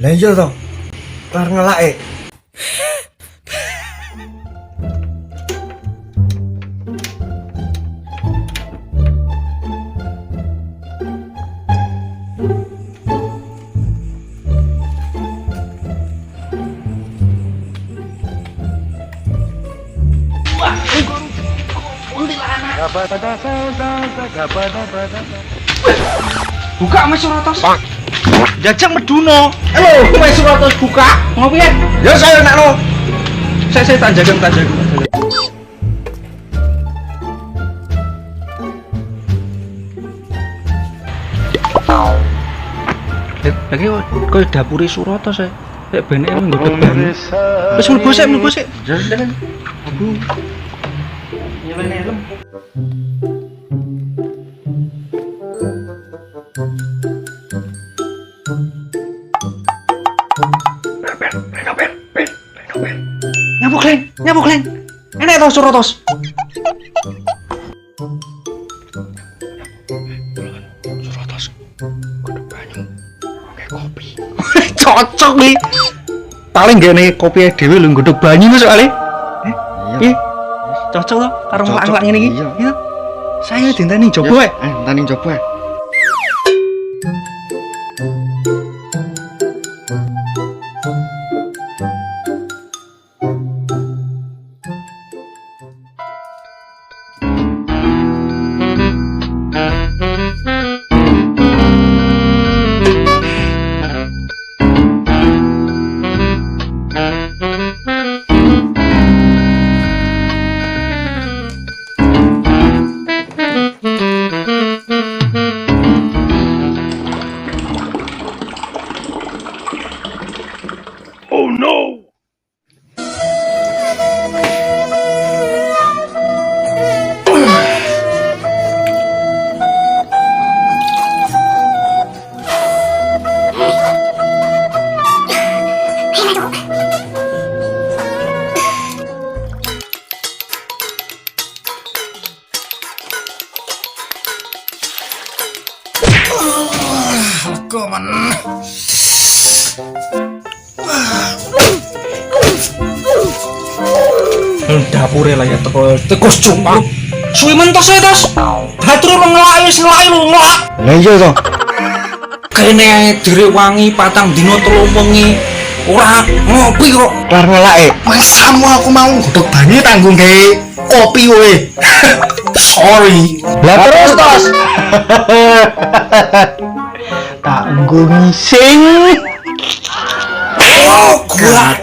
Lah iya to. Kelar ngelake. Buka Mas Suratos. Jajang meduno. Halo, Mas Suratos buka. Ngopi ya? Ya saya nakno. Saya tak jagang. Lagi kok dapure Suratos ya. Lek bene nggodhog banyu. Wis mlebu sik. Jalan. Abu. Nyelem. Nyabuk leng. Enak tau Suratos. Suratos. Godhog banyu. Oke kopi. Cocok nih. Paling gene kopi dhewe lho godhog banyu soalnya. Iya. Cocok loh karo ngelak-ngelak ngene iki. Iya. Saya dinteni coba. Tani coba. Oh no! Lega men. Dapure lah ya tekos cukup. Suwi mentos ya tos. Batur ngelak wis ngelak lho ngelak. Lah iya to. Kene direwangi patang dina 3 wengi. Ora ngopi kok. Kelar ngelake. Masamu aku mau godhog banyu tanggung gawe kopi kowe. Sorry. Lah terus tos. Tak nggo ngising. Oh, kuat.